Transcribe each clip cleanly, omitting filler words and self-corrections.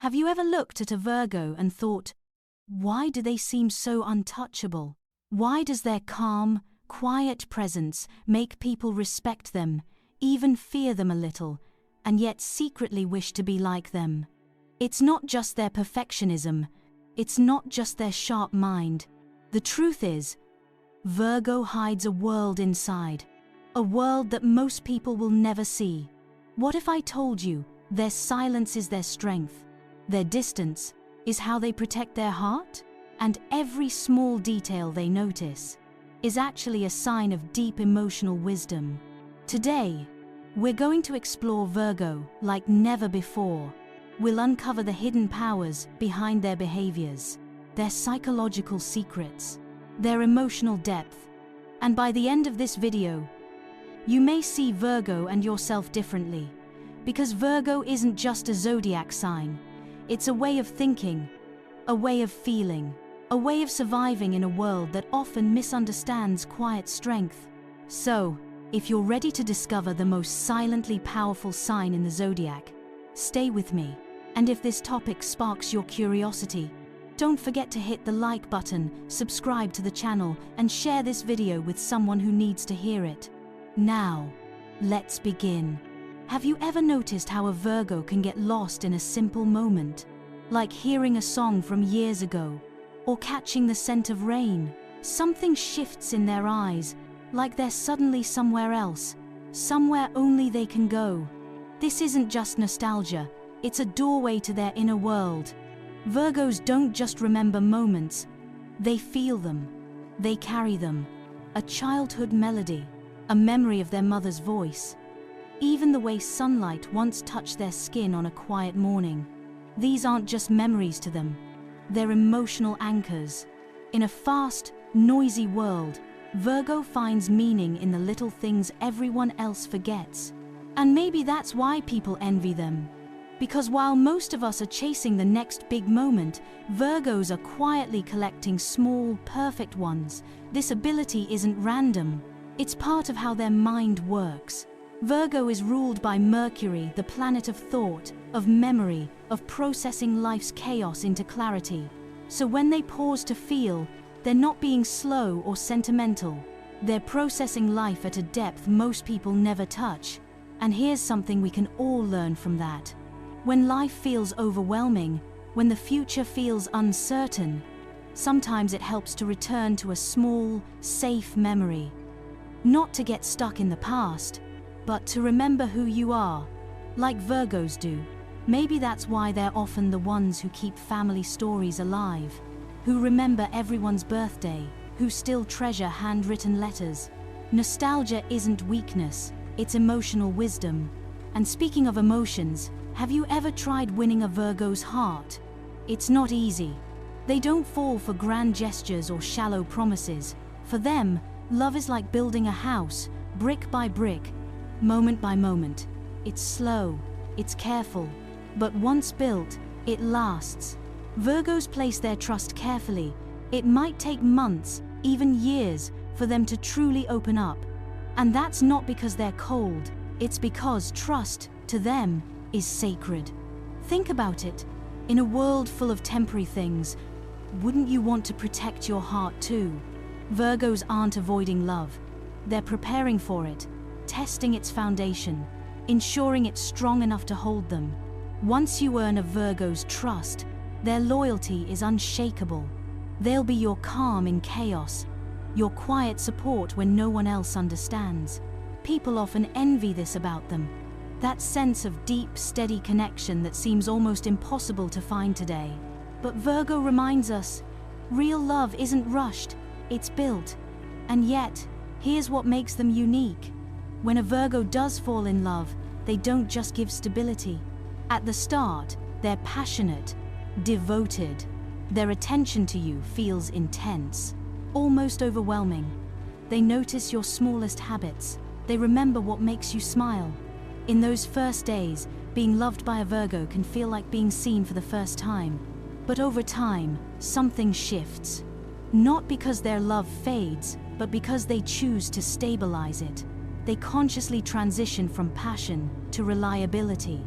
Have you ever looked at a Virgo and thought, why do they seem so untouchable? Why does their calm, quiet presence make people respect them, even fear them a little, and yet secretly wish to be like them? It's not just their perfectionism, it's not just their sharp mind. The truth is, Virgo hides a world inside, a world that most people will never see. What if I told you their silence is their strength? Their distance is how they protect their heart, and every small detail they notice is actually a sign of deep emotional wisdom. Today, we're going to explore Virgo like never before. We'll uncover the hidden powers behind their behaviors, their psychological secrets, their emotional depth, and by the end of this video, you may see Virgo and yourself differently, because Virgo isn't just a zodiac sign. It's a way of thinking, a way of feeling, a way of surviving in a world that often misunderstands quiet strength. So, if you're ready to discover the most silently powerful sign in the zodiac, stay with me. And if this topic sparks your curiosity, don't forget to hit the like button, subscribe to the channel, and share this video with someone who needs to hear it. Now, let's begin. Have you ever noticed how a Virgo can get lost in a simple moment? Like hearing a song from years ago, or catching the scent of rain. Something shifts in their eyes, like they're suddenly somewhere else, somewhere only they can go. This isn't just nostalgia, it's a doorway to their inner world. Virgos don't just remember moments, they feel them. They carry them. A childhood melody, a memory of their mother's voice, even the way sunlight once touched their skin on a quiet morning. These aren't just memories to them, they're emotional anchors. In a fast, noisy world, Virgo finds meaning in the little things everyone else forgets. And maybe that's why people envy them. Because while most of us are chasing the next big moment, Virgos are quietly collecting small, perfect ones. This ability isn't random, it's part of how their mind works. Virgo is ruled by Mercury, the planet of thought, of memory, of processing life's chaos into clarity. So when they pause to feel, they're not being slow or sentimental. They're processing life at a depth most people never touch. And here's something we can all learn from that. When life feels overwhelming, when the future feels uncertain, sometimes it helps to return to a small, safe memory. Not to get stuck in the past, but to remember who you are, like Virgos do. Maybe that's why they're often the ones who keep family stories alive, who remember everyone's birthday, who still treasure handwritten letters. Nostalgia isn't weakness, it's emotional wisdom. And speaking of emotions, have you ever tried winning a Virgo's heart? It's not easy. They don't fall for grand gestures or shallow promises. For them, love is like building a house, brick by brick, moment by moment. It's slow, it's careful, but once built, it lasts. Virgos place their trust carefully. It might take months, even years, for them to truly open up. And that's not because they're cold, it's because trust, to them, is sacred. Think about it. In a world full of temporary things, wouldn't you want to protect your heart too? Virgos aren't avoiding love. They're preparing for it, testing its foundation, ensuring it's strong enough to hold them. Once you earn a Virgo's trust, their loyalty is unshakable. They'll be your calm in chaos, your quiet support when no one else understands. People often envy this about them, that sense of deep, steady connection that seems almost impossible to find today. But Virgo reminds us, real love isn't rushed, it's built. And yet, here's what makes them unique. When a Virgo does fall in love, they don't just give stability. At the start, they're passionate, devoted. Their attention to you feels intense, almost overwhelming. They notice your smallest habits. They remember what makes you smile. In those first days, being loved by a Virgo can feel like being seen for the first time. But over time, something shifts. Not because their love fades, but because they choose to stabilize it. They consciously transition from passion to reliability,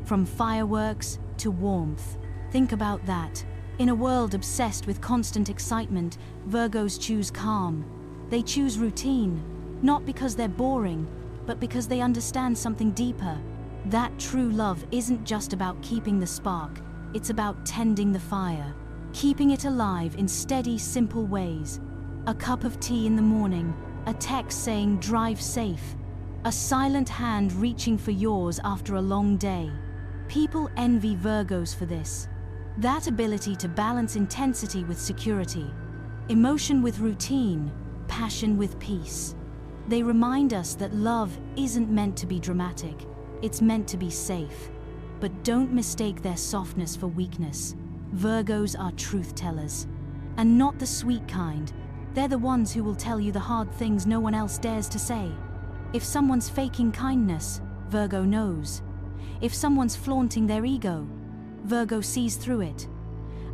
from fireworks to warmth. Think about that. In a world obsessed with constant excitement, Virgos choose calm. They choose routine, not because they're boring, but because they understand something deeper. That true love isn't just about keeping the spark, it's about tending the fire, keeping it alive in steady, simple ways. A cup of tea in the morning, a text saying drive safe, a silent hand reaching for yours after a long day. People envy Virgos for this. That ability to balance intensity with security, emotion with routine, passion with peace. They remind us that love isn't meant to be dramatic, it's meant to be safe. But don't mistake their softness for weakness. Virgos are truth tellers. And not the sweet kind. They're the ones who will tell you the hard things no one else dares to say. If someone's faking kindness, Virgo knows. If someone's flaunting their ego, Virgo sees through it.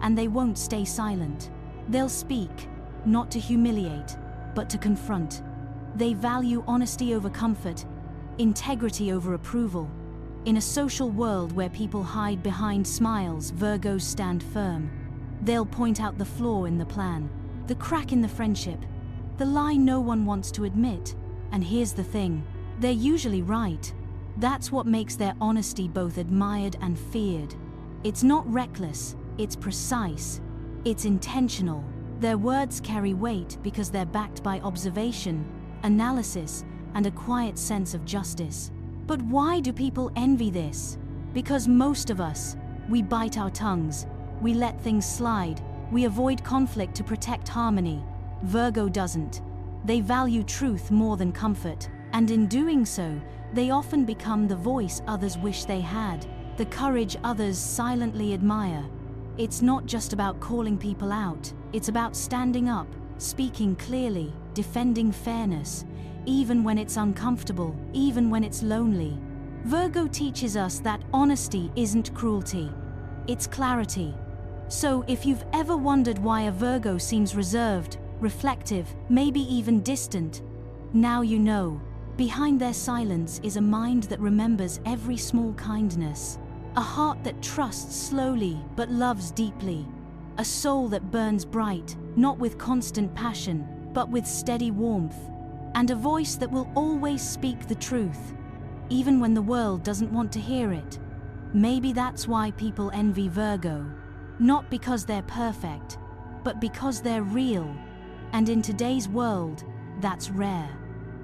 And they won't stay silent. They'll speak, not to humiliate, but to confront. They value honesty over comfort, integrity over approval. In a social world where people hide behind smiles, Virgos stand firm. They'll point out the flaw in the plan, the crack in the friendship, the lie no one wants to admit. And here's the thing, they're usually right. That's what makes their honesty both admired and feared. It's not reckless, it's precise, it's intentional. Their words carry weight because they're backed by observation, analysis, and a quiet sense of justice. But why do people envy this? Because most of us, we bite our tongues, we let things slide, we avoid conflict to protect harmony. Virgo doesn't. They value truth more than comfort, and in doing so, they often become the voice others wish they had, the courage others silently admire. It's not just about calling people out, it's about standing up, speaking clearly, defending fairness, even when it's uncomfortable, even when it's lonely. Virgo teaches us that honesty isn't cruelty, it's clarity. So if you've ever wondered why a Virgo seems reserved, reflective, maybe even distant, now you know. Behind their silence is a mind that remembers every small kindness, a heart that trusts slowly but loves deeply, a soul that burns bright, not with constant passion, but with steady warmth, and a voice that will always speak the truth, even when the world doesn't want to hear it. Maybe that's why people envy Virgo, not because they're perfect, but because they're real. And in today's world, that's rare.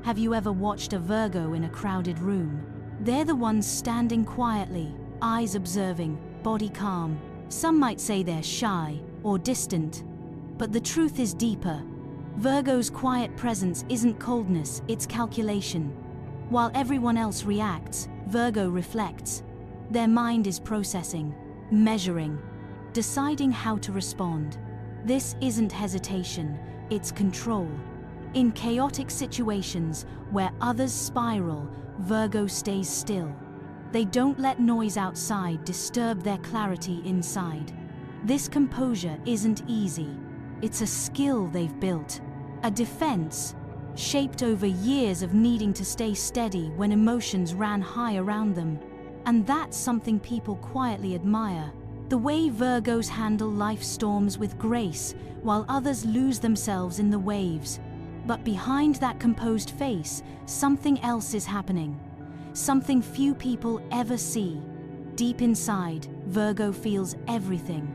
Have you ever watched a Virgo in a crowded room? They're the ones standing quietly, eyes observing, body calm. Some might say they're shy or distant, but the truth is deeper. Virgo's quiet presence isn't coldness, it's calculation. While everyone else reacts, Virgo reflects. Their mind is processing, measuring, deciding how to respond. This isn't hesitation, it's control. In chaotic situations where others spiral, Virgo stays still. They don't let noise outside disturb their clarity inside. This composure isn't easy. It's a skill they've built, a defense shaped over years of needing to stay steady when emotions ran high around them. And that's something people quietly admire. The way Virgos handle life storms with grace, while others lose themselves in the waves. But behind that composed face, something else is happening. Something few people ever see. Deep inside, Virgo feels everything.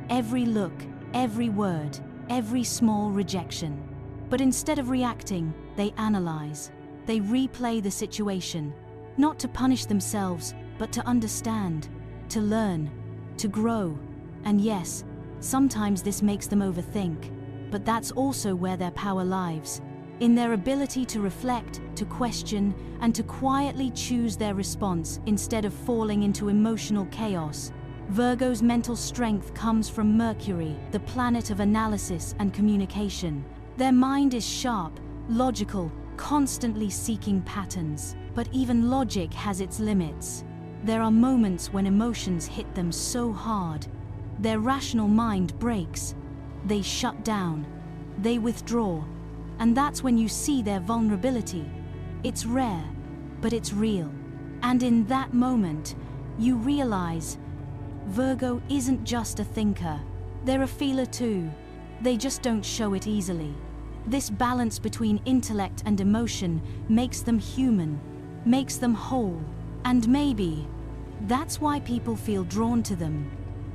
Every look, every word, every small rejection. But instead of reacting, they analyze. They replay the situation, not to punish themselves, but to understand, to learn, to grow. And yes, sometimes this makes them overthink, but that's also where their power lies, in their ability to reflect, to question, and to quietly choose their response instead of falling into emotional chaos. Virgo's mental strength comes from Mercury, the planet of analysis and communication. Their mind is sharp, logical, constantly seeking patterns. But even logic has its limits. There are moments when emotions hit them so hard, their rational mind breaks. They shut down, they withdraw, and that's when you see their vulnerability. It's rare, but it's real. And in that moment, you realize Virgo isn't just a thinker. They're a feeler too. They just don't show it easily. This balance between intellect and emotion makes them human, makes them whole. And maybe that's why people feel drawn to them,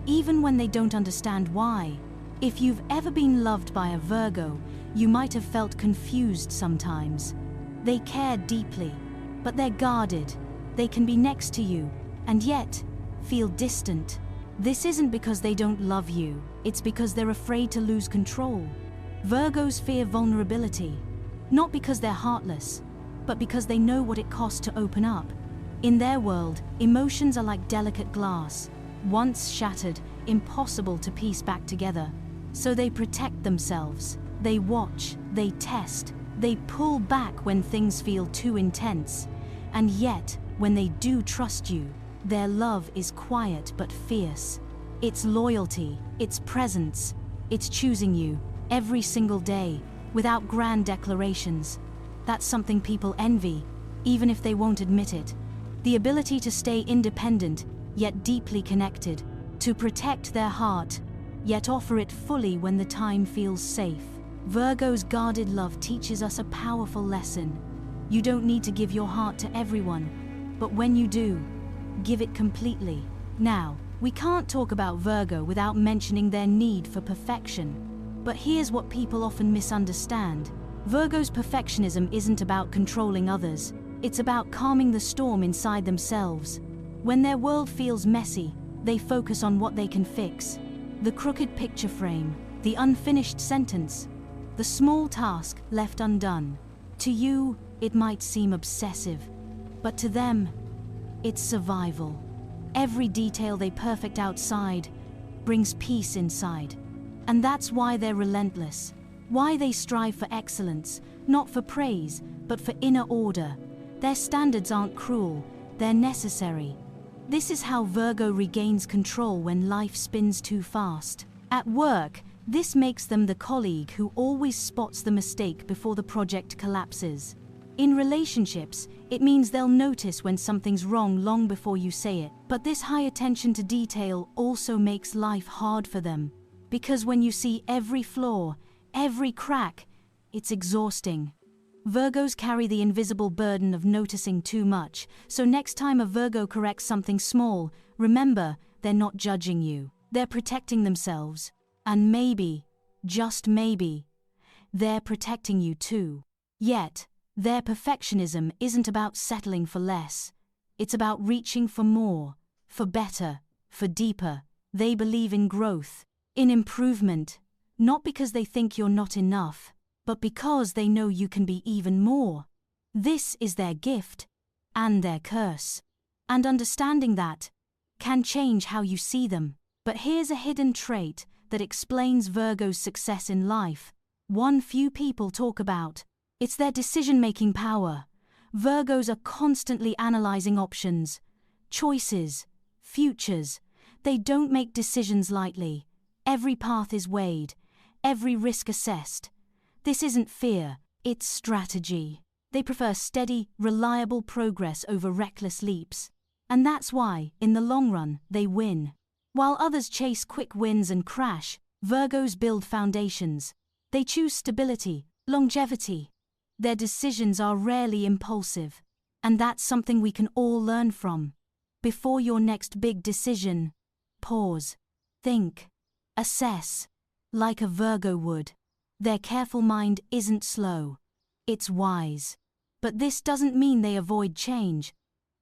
even when they don't understand why. If you've ever been loved by a Virgo, you might have felt confused sometimes. They care deeply, but they're guarded. They can be next to you, and yet feel distant. This isn't because they don't love you, it's because they're afraid to lose control. Virgos fear vulnerability, not because they're heartless, but because they know what it costs to open up. In their world, emotions are like delicate glass. Once shattered, impossible to piece back together. So they protect themselves. They watch, they test, they pull back when things feel too intense. And yet, when they do trust you, their love is quiet but fierce. It's loyalty, it's presence, it's choosing you every single day, without grand declarations. That's something people envy, even if they won't admit it. The ability to stay independent, yet deeply connected, to protect their heart, yet offer it fully when the time feels safe. Virgo's guarded love teaches us a powerful lesson. You don't need to give your heart to everyone, but when you do, give it completely. Now, we can't talk about Virgo without mentioning their need for perfection. But here's what people often misunderstand. Virgo's perfectionism isn't about controlling others. It's about calming the storm inside themselves. When their world feels messy, they focus on what they can fix. The crooked picture frame, the unfinished sentence, the small task left undone. To you, it might seem obsessive, but to them, it's survival. Every detail they perfect outside brings peace inside. And that's why they're relentless. Why they strive for excellence, not for praise, but for inner order. Their standards aren't cruel, they're necessary. This is how Virgo regains control when life spins too fast. At work, this makes them the colleague who always spots the mistake before the project collapses. In relationships, it means they'll notice when something's wrong long before you say it. But this high attention to detail also makes life hard for them. Because when you see every flaw, every crack, it's exhausting. Virgos carry the invisible burden of noticing too much, so next time a Virgo corrects something small, remember, they're not judging you. They're protecting themselves. And maybe, just maybe, they're protecting you too. Yet, their perfectionism isn't about settling for less. It's about reaching for more, for better, for deeper. They believe in growth, in improvement, not because they think you're not enough, but because they know you can be even more. This is their gift and their curse. And understanding that can change how you see them. But here's a hidden trait that explains Virgo's success in life. One few people talk about. It's their decision-making power. Virgos are constantly analyzing options, choices, futures. They don't make decisions lightly. Every path is weighed, every risk assessed. This isn't fear, it's strategy. They prefer steady, reliable progress over reckless leaps. And that's why, in the long run, they win. While others chase quick wins and crash, Virgos build foundations. They choose stability, longevity. Their decisions are rarely impulsive. And that's something we can all learn from. Before your next big decision, pause, think, assess, like a Virgo would. Their careful mind isn't slow, it's wise. But this doesn't mean they avoid change.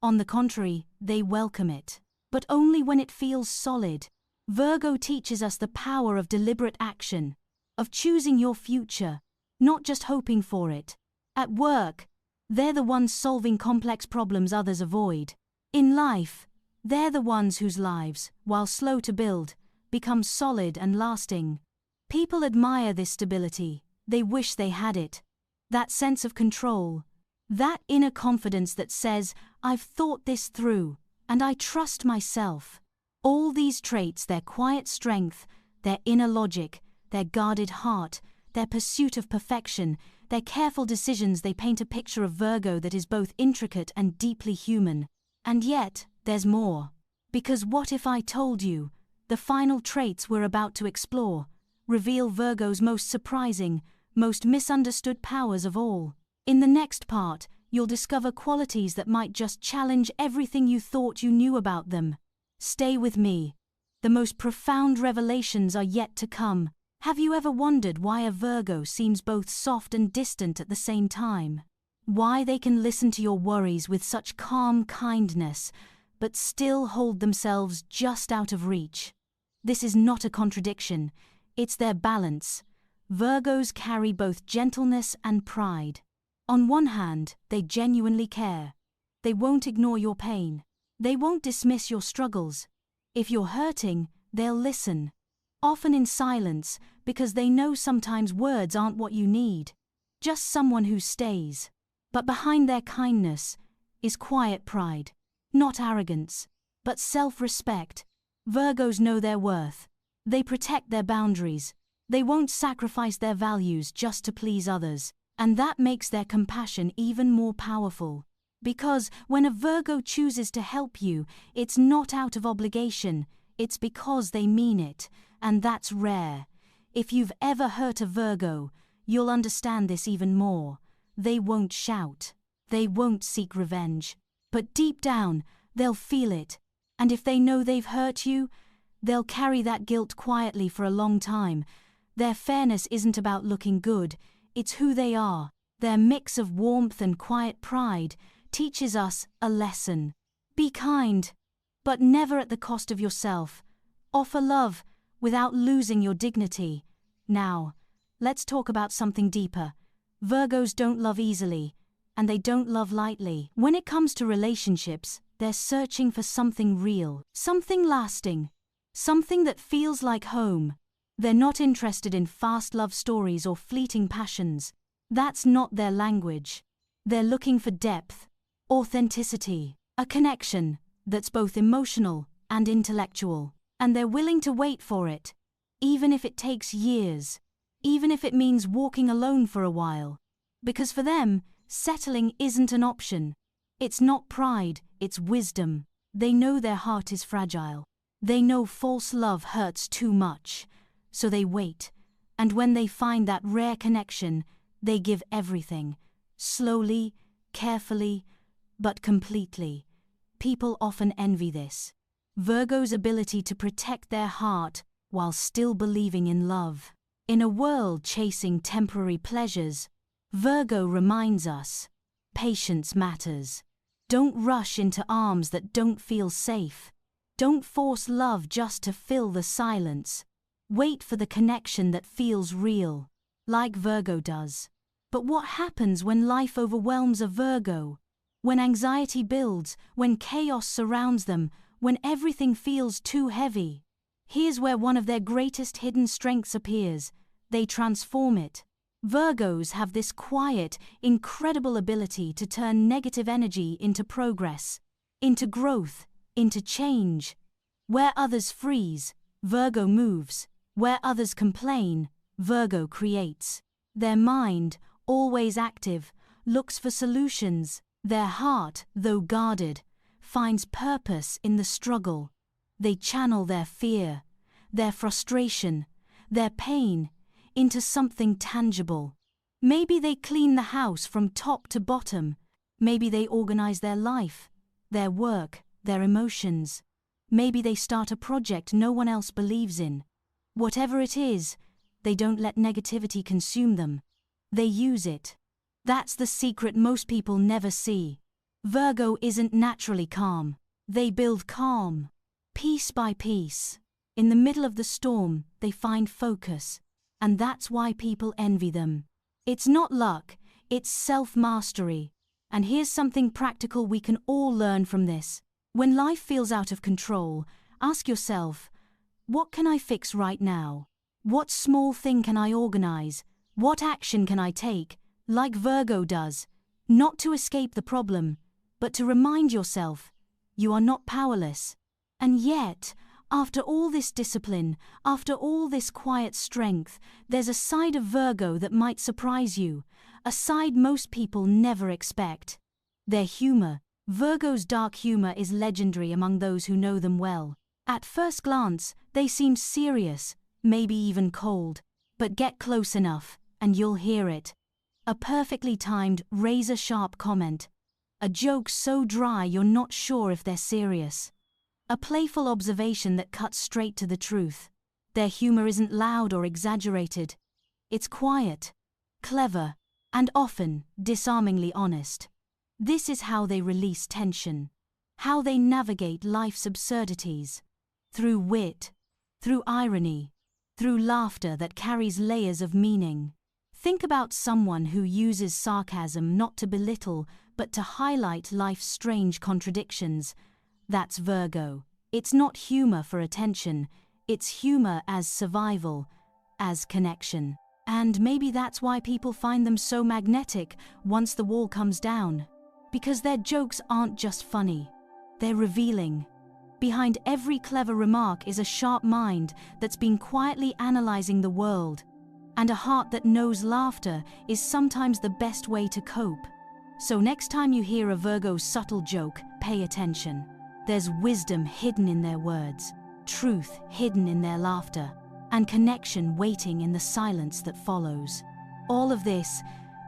On the contrary, they welcome it. But only when it feels solid. Virgo teaches us the power of deliberate action, of choosing your future, not just hoping for it. At work, they're the ones solving complex problems others avoid. In life, they're the ones whose lives, while slow to build, become solid and lasting. People admire this stability, they wish they had it. That sense of control, that inner confidence that says, I've thought this through, and I trust myself. All these traits, their quiet strength, their inner logic, their guarded heart, their pursuit of perfection, their careful decisions, they paint a picture of Virgo that is both intricate and deeply human. And yet, there's more. Because what if I told you, the final traits we're about to explore reveal Virgo's most surprising, most misunderstood powers of all. In the next part, you'll discover qualities that might just challenge everything you thought you knew about them. Stay with me. The most profound revelations are yet to come. Have you ever wondered why a Virgo seems both soft and distant at the same time? Why they can listen to your worries with such calm kindness, but still hold themselves just out of reach? This is not a contradiction, it's their balance. Virgos carry both gentleness and pride. On one hand, they genuinely care. They won't ignore your pain. They won't dismiss your struggles. If you're hurting, they'll listen. Often in silence, because they know sometimes words aren't what you need. Just someone who stays. But behind their kindness is quiet pride. Not arrogance, but self-respect. Virgos know their worth. They protect their boundaries. They won't sacrifice their values just to please others. And that makes their compassion even more powerful. Because when a Virgo chooses to help you, it's not out of obligation, it's because they mean it, and that's rare. If you've ever hurt a Virgo, you'll understand this even more. They won't shout. They won't seek revenge. But deep down, they'll feel it. And if they know they've hurt you, they'll carry that guilt quietly for a long time. Their fairness isn't about looking good. It's who they are. Their mix of warmth and quiet pride teaches us a lesson. Be kind, but never at the cost of yourself. Offer love without losing your dignity. Now, let's talk about something deeper. Virgos don't love easily, and they don't love lightly. When it comes to relationships, they're searching for something real, something lasting, something that feels like home. They're not interested in fast love stories or fleeting passions. That's not their language. They're looking for depth, authenticity, a connection that's both emotional and intellectual. And they're willing to wait for it, even if it takes years, even if it means walking alone for a while. Because for them, settling isn't an option. It's not pride, it's wisdom. They know their heart is fragile. They know false love hurts too much. So they wait, and when they find that rare connection, they give everything. Slowly, carefully, but completely. People often envy this. Virgo's ability to protect their heart while still believing in love. In a world chasing temporary pleasures, Virgo reminds us, patience matters. Don't rush into arms that don't feel safe. Don't force love just to fill the silence. Wait for the connection that feels real, like Virgo does. But what happens when life overwhelms a Virgo? When anxiety builds, when chaos surrounds them, when everything feels too heavy? Here's where one of their greatest hidden strengths appears. They transform it. Virgos have this quiet, incredible ability to turn negative energy into progress, into growth, into change. Where others freeze, Virgo moves. Where others complain, Virgo creates. Their mind, always active, looks for solutions. Their heart, though guarded, finds purpose in the struggle. They channel their fear, their frustration, their pain into something tangible. Maybe they clean the house from top to bottom. Maybe they organize their life, their work, their emotions. Maybe they start a project no one else believes in. Whatever it is, they don't let negativity consume them. They use it. That's the secret most people never see. Virgo isn't naturally calm. They build calm, piece by piece. In the middle of the storm, they find focus. And that's why people envy them. It's not luck, it's self-mastery. And here's something practical we can all learn from this. When life feels out of control, ask yourself, what can I fix right now? What small thing can I organize? What action can I take, like Virgo does? Not to escape the problem, but to remind yourself, you are not powerless. And yet, after all this discipline, after all this quiet strength, there's a side of Virgo that might surprise you, a side most people never expect. Their humor. Virgo's dark humor is legendary among those who know them well. At first glance, they seem serious, maybe even cold, but get close enough, and you'll hear it. A perfectly timed, razor-sharp comment. A joke so dry you're not sure if they're serious. A playful observation that cuts straight to the truth. Their humor isn't loud or exaggerated. It's quiet, clever, and often disarmingly honest. This is how they release tension, how they navigate life's absurdities. Through wit, through irony, through laughter that carries layers of meaning. Think about someone who uses sarcasm not to belittle, but to highlight life's strange contradictions. That's Virgo. It's not humor for attention, it's humor as survival, as connection. And maybe that's why people find them so magnetic once the wall comes down. Because their jokes aren't just funny, they're revealing. Behind every clever remark is a sharp mind that's been quietly analyzing the world. And a heart that knows laughter is sometimes the best way to cope. So next time you hear a Virgo's subtle joke, pay attention. There's wisdom hidden in their words, truth hidden in their laughter, and connection waiting in the silence that follows. All of this,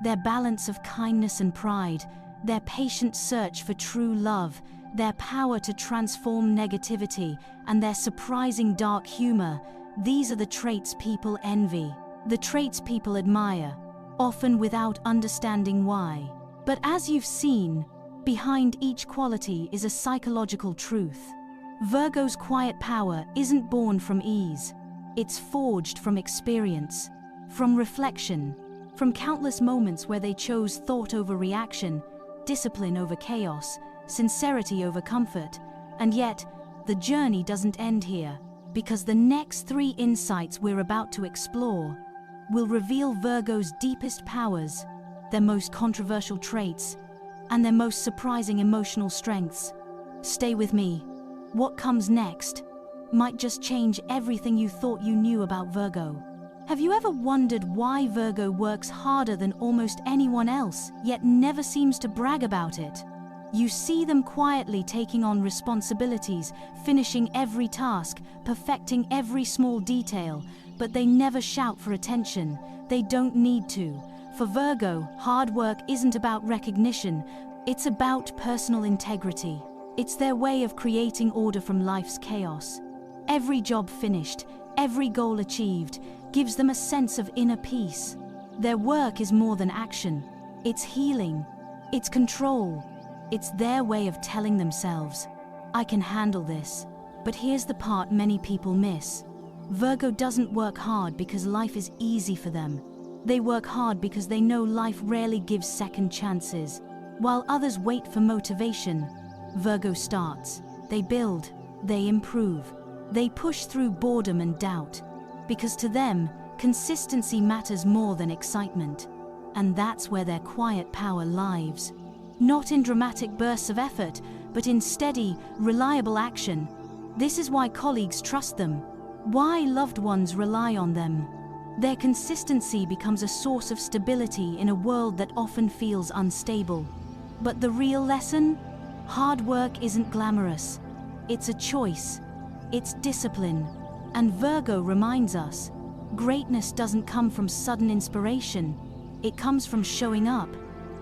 their balance of kindness and pride, their patient search for true love, their power to transform negativity, and their surprising dark humor, these are the traits people envy, the traits people admire, often without understanding why. But as you've seen, behind each quality is a psychological truth. Virgo's quiet power isn't born from ease. It's forged from experience, from reflection, from countless moments where they chose thought over reaction, discipline over chaos, sincerity over comfort. And yet, the journey doesn't end here, because the next 3 insights we're about to explore will reveal Virgo's deepest powers, their most controversial traits, and their most surprising emotional strengths. Stay with me. What comes next might just change everything you thought you knew about Virgo. Have you ever wondered why Virgo works harder than almost anyone else, yet never seems to brag about it? You see them quietly taking on responsibilities, finishing every task, perfecting every small detail, but they never shout for attention. They don't need to. For Virgo, hard work isn't about recognition, it's about personal integrity. It's their way of creating order from life's chaos. Every job finished, every goal achieved, gives them a sense of inner peace. Their work is more than action. It's healing. It's control. It's their way of telling themselves, I can handle this. But here's the part many people miss. Virgo doesn't work hard because life is easy for them. They work hard because they know life rarely gives second chances. While others wait for motivation, Virgo starts. They build, they improve, they push through boredom and doubt. Because to them, consistency matters more than excitement. And that's where their quiet power lies. Not in dramatic bursts of effort, but in steady, reliable action. This is why colleagues trust them, why loved ones rely on them. Their consistency becomes a source of stability in a world that often feels unstable. But the real lesson? Hard work isn't glamorous. It's a choice. It's discipline. And Virgo reminds us, greatness doesn't come from sudden inspiration. It comes from showing up,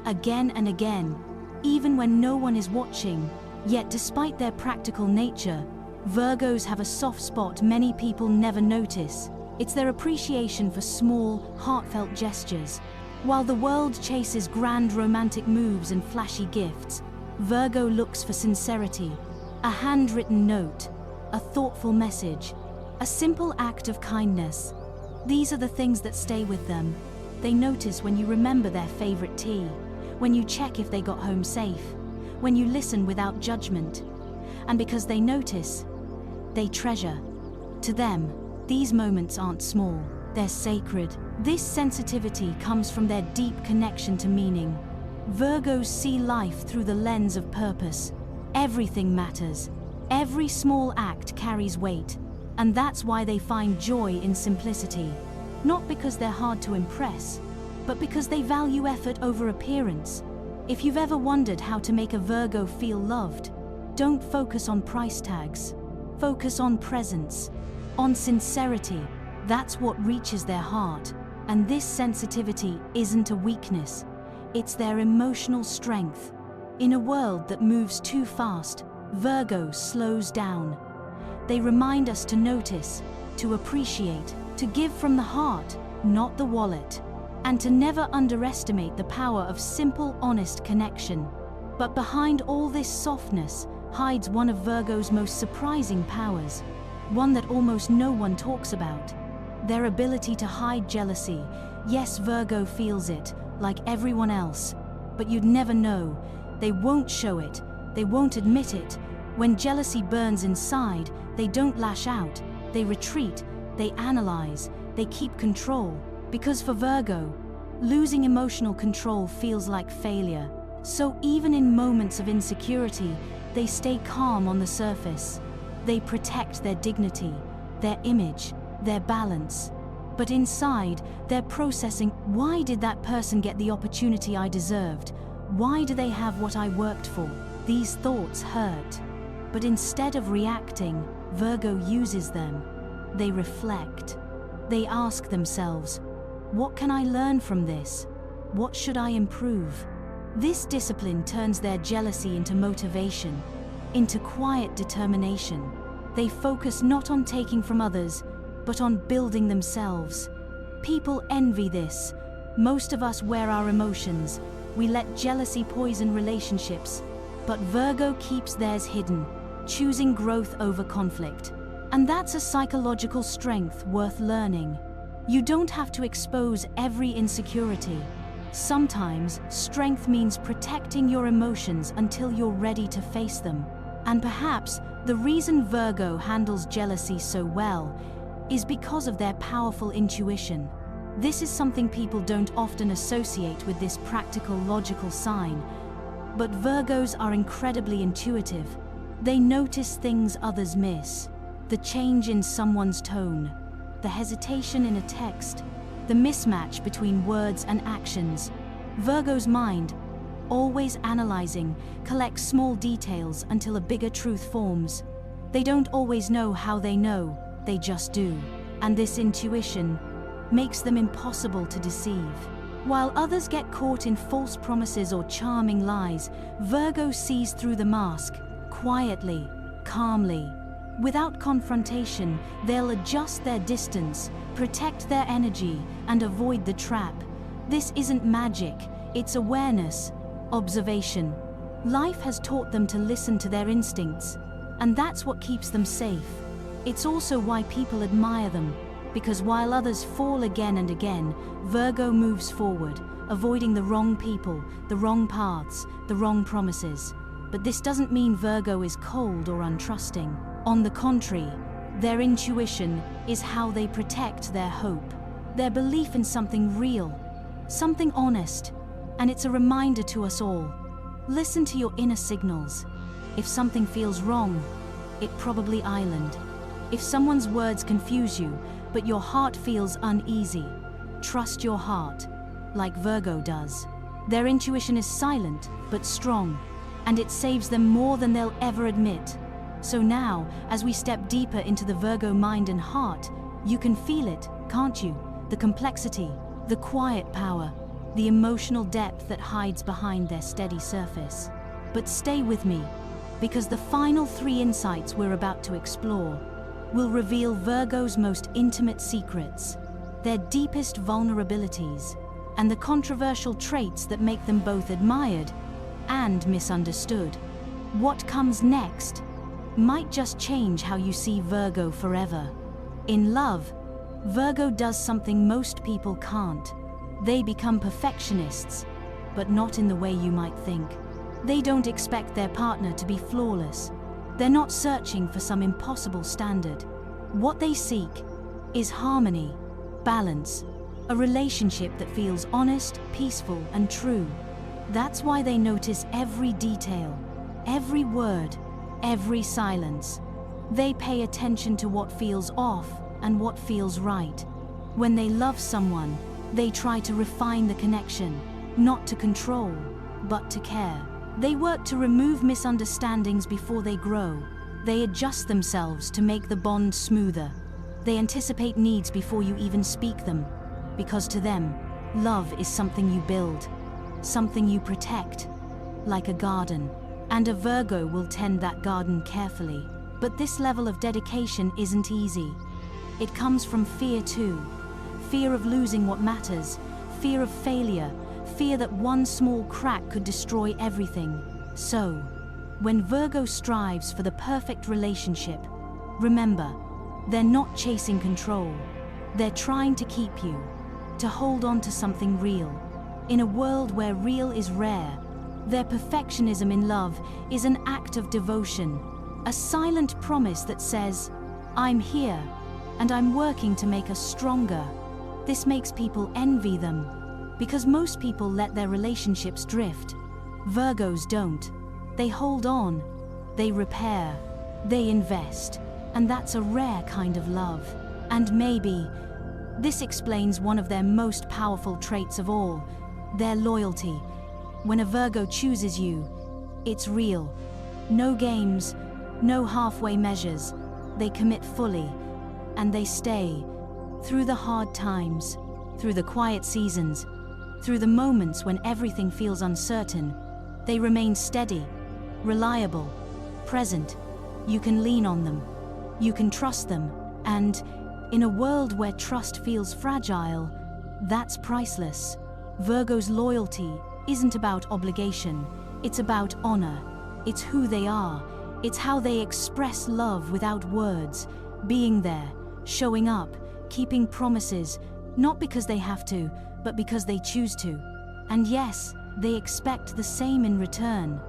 again and again, even when no one is watching. Yet despite their practical nature, Virgos have a soft spot many people never notice. It's their appreciation for small, heartfelt gestures. While the world chases grand romantic moves and flashy gifts, Virgo looks for sincerity, a handwritten note, a thoughtful message, a simple act of kindness. These are the things that stay with them. They notice when you remember their favorite tea, when you check if they got home safe, when you listen without judgment. And because they notice, they treasure. To them, these moments aren't small, they're sacred. This sensitivity comes from their deep connection to meaning. Virgos see life through the lens of purpose. Everything matters. Every small act carries weight. And that's why they find joy in simplicity. Not because they're hard to impress, but because they value effort over appearance. If you've ever wondered how to make a Virgo feel loved, don't focus on price tags. Focus on presence, on sincerity. That's what reaches their heart. And this sensitivity isn't a weakness, it's their emotional strength. In a world that moves too fast, Virgo slows down. They remind us to notice, to appreciate, to give from the heart, not the wallet, and to never underestimate the power of simple, honest connection. But behind all this softness hides one of Virgo's most surprising powers, one that almost no one talks about: their ability to hide jealousy. Yes, Virgo feels it, like everyone else, but you'd never know. They won't show it, they won't admit it. When jealousy burns inside, they don't lash out, they retreat, they analyze, they keep control. Because for Virgo, losing emotional control feels like failure. So even in moments of insecurity, they stay calm on the surface. They protect their dignity, their image, their balance. But inside, they're processing: why did that person get the opportunity I deserved? Why do they have what I worked for? These thoughts hurt. But instead of reacting, Virgo uses them. They reflect. They ask themselves, what can I learn from this? What should I improve? This discipline turns their jealousy into motivation, into quiet determination. They focus not on taking from others, but on building themselves. People envy this. Most of us wear our emotions. We let jealousy poison relationships. But Virgo keeps theirs hidden, choosing growth over conflict. And that's a psychological strength worth learning. You don't have to expose every insecurity. Sometimes, strength means protecting your emotions until you're ready to face them. And perhaps the reason Virgo handles jealousy so well is because of their powerful intuition. This is something people don't often associate with this practical, logical sign. But Virgos are incredibly intuitive. They notice things others miss: the change in someone's tone, the hesitation in a text, the mismatch between words and actions. Virgo's mind, always analyzing, collects small details until a bigger truth forms. They don't always know how they know, they just do. And this intuition makes them impossible to deceive. While others get caught in false promises or charming lies, Virgo sees through the mask, quietly, calmly. Without confrontation, they'll adjust their distance, protect their energy, and avoid the trap. This isn't magic, it's awareness, observation. Life has taught them to listen to their instincts, and that's what keeps them safe. It's also why people admire them, because while others fall again and again, Virgo moves forward, avoiding the wrong people, the wrong paths, the wrong promises. But this doesn't mean Virgo is cold or untrusting. On the contrary, their intuition is how they protect their hope, their belief in something real, something honest. And it's a reminder to us all: listen to your inner signals. If something feels wrong, it probably island. If someone's words confuse you, but your heart feels uneasy, trust your heart, like Virgo does. Their intuition is silent, but strong, and it saves them more than they'll ever admit. So now, as we step deeper into the Virgo mind and heart, you can feel it, can't you? The complexity, the quiet power, the emotional depth that hides behind their steady surface. But stay with me, because the final 3 insights we're about to explore will reveal Virgo's most intimate secrets, their deepest vulnerabilities, and the controversial traits that make them both admired and misunderstood. What comes next might just change how you see Virgo forever. In love, Virgo does something most people can't. They become perfectionists, but not in the way you might think. They don't expect their partner to be flawless. They're not searching for some impossible standard. What they seek is harmony, balance, a relationship that feels honest, peaceful, and true. That's why they notice every detail, every word, every silence. They pay attention to what feels off and what feels right. When they love someone, they try to refine the connection, not to control. but to care. They work to remove misunderstandings before they grow. They adjust themselves to make the bond smoother. They anticipate needs before you even speak them, because to them, love is something you build, something you protect, like a garden. And a Virgo will tend that garden carefully. But this level of dedication isn't easy. It comes from fear too. Fear of losing what matters, fear of failure, fear that one small crack could destroy everything. So, when Virgo strives for the perfect relationship, remember, they're not chasing control. They're trying to keep you, to hold on to something real. In a world where real is rare, their perfectionism in love is an act of devotion, a silent promise that says, I'm here, and I'm working to make us stronger. This makes people envy them, because most people let their relationships drift. Virgos don't. They hold on, they repair, they invest, and that's a rare kind of love. And maybe this explains one of their most powerful traits of all, their loyalty. When a Virgo chooses you, it's real. No games, no halfway measures. They commit fully, and they stay. Through the hard times, through the quiet seasons, through the moments when everything feels uncertain, they remain steady, reliable, present. You can lean on them, you can trust them, and in a world where trust feels fragile, that's priceless. Virgo's loyalty isn't about obligation, it's about honor. It's who they are, it's how they express love without words, being there, showing up, keeping promises, not because they have to, but because they choose to. And yes, they expect the same in return.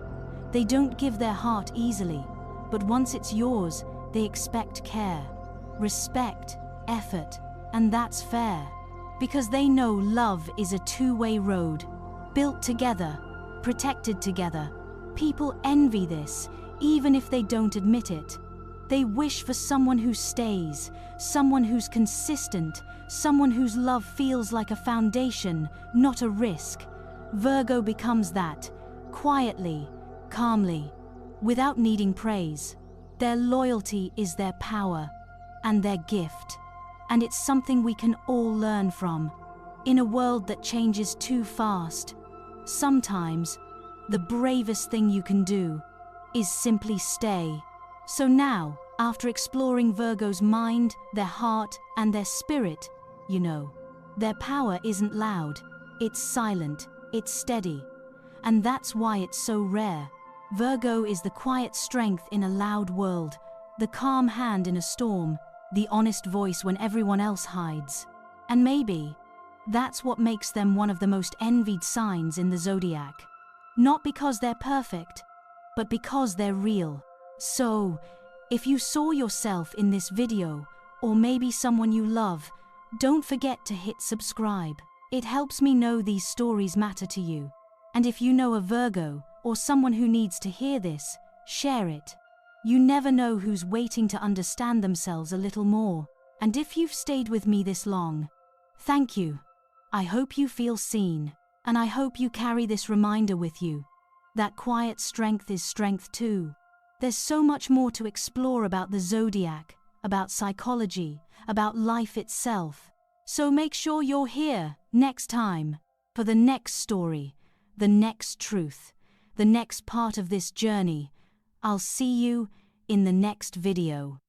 They don't give their heart easily, but once it's yours, they expect care, respect, effort, and that's fair. Because they know love is a two-way road, built together, protected together. People envy this, even if they don't admit it. They wish for someone who stays, someone who's consistent, someone whose love feels like a foundation, not a risk. Virgo becomes that, quietly, calmly, without needing praise. Their loyalty is their power and their gift, and it's something we can all learn from. In a world that changes too fast, sometimes the bravest thing you can do is simply stay. So now, after exploring Virgo's mind, their heart, and their spirit, you know, their power isn't loud, it's silent, it's steady. And that's why it's so rare. Virgo is the quiet strength in a loud world, the calm hand in a storm, the honest voice when everyone else hides. And maybe that's what makes them one of the most envied signs in the zodiac. Not because they're perfect, but because they're real. So, if you saw yourself in this video, or maybe someone you love, don't forget to hit subscribe. It helps me know these stories matter to you. And if you know a Virgo, or someone who needs to hear this, share it. You never know who's waiting to understand themselves a little more. And if you've stayed with me this long, thank you. I hope you feel seen, and I hope you carry this reminder with you. That quiet strength is strength too. There's so much more to explore about the zodiac, about psychology, about life itself. So make sure you're here next time for the next story, the next truth, the next part of this journey. I'll see you in the next video.